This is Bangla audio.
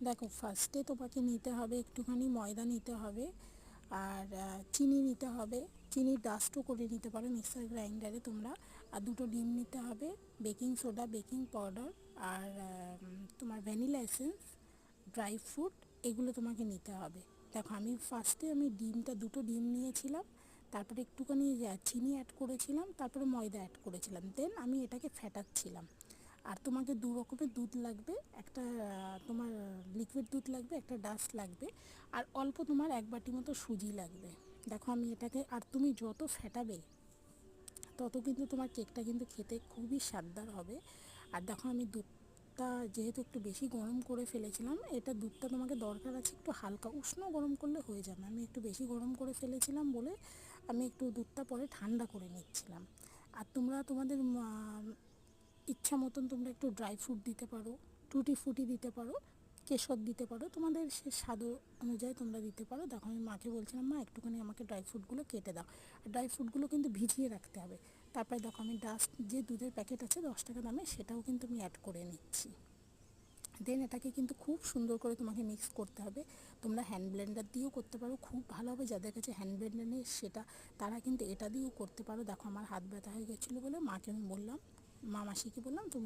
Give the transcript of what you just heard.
দেখো, ফার্স্টে তোমাকে নিতে হবে একটুখানি ময়দা নিতে হবে, আর চিনি নিতে হবে। চিনির ডাস্টও করে নিতে পারো মিক্সার গ্রাইন্ডারে তোমরা। আর দুটো ডিম নিতে হবে, বেকিং সোডা, বেকিং পাউডার, আর তোমার ভ্যানিলা এসেন্স, ড্রাই ফ্রুট, এগুলো তোমাকে নিতে হবে। দেখো, আমি ফার্স্টে দুটো ডিম নিয়েছিলাম, তারপরে একটুখানি চিনি অ্যাড করেছিলাম, তারপরে ময়দা অ্যাড করেছিলাম, দেন আমি এটাকে ফেটাচ্ছিলাম। আর তোমাকে দু রকমের দুধ লাগবে, একটা তোমার লিকুইড দুধ লাগবে, একটা ডাস্ট লাগবে, আর অল্প তোমার 1 বাটি মতো সুজি লাগবে। দেখো আমি এটাকে, আর তুমি যত ফেটাবে তত কিন্তু তোমার কেকটা কিন্তু খেতে খুবই স্বাদদার হবে। আর দেখো, আমি দুধটা যেহেতু একটু বেশি গরম করে ফেলেছিলাম, এটা দুধটা তোমাকে দরকার আছে একটু হালকা উষ্ণ গরম করলে হয়ে যাবে। আমি একটু বেশি গরম করে ফেলেছিলাম বলে আমি একটু দুধটা পরে ঠান্ডা করে নিচ্ছিলাম। আর তোমরা তোমাদের ইচ্ছা মতন তোমরা একটু ড্রাই ফ্রুট দিতে পারো, টুটি ফুটি দিতে পারো, কেশর দিতে পারো, তোমাদের সে স্বাদ অনুযায়ী তোমরা দিতে পারো। দেখো, আমি মাকে বলছিলাম, মা একটুখানি আমাকে ড্রাই ফ্রুটগুলো কেটে দাও। আর ড্রাই ফ্রুটগুলো কিন্তু ভিজিয়ে রাখতে হবে। তারপরে দেখো, আমি ডাস্ট যে দুধের প্যাকেট আছে 10 টাকা দামে, সেটাও কিন্তু আমি অ্যাড করে নিচ্ছি। দেন এটাকে কিন্তু খুব সুন্দর করে তোমাকে মিক্স করতে হবে। তোমরা হ্যান্ড ব্লেন্ডার দিয়েও করতে পারো, খুব ভালো হবে। যাদের কাছে হ্যান্ড ব্লেন্ডার নেই তারা কিন্তু এটা দিয়েও করতে পারো। দেখো, আমার হাত ব্যথা হয়ে গেছিলো বলে মাকে আমি বললাম, মাসিকে বললাম তুমি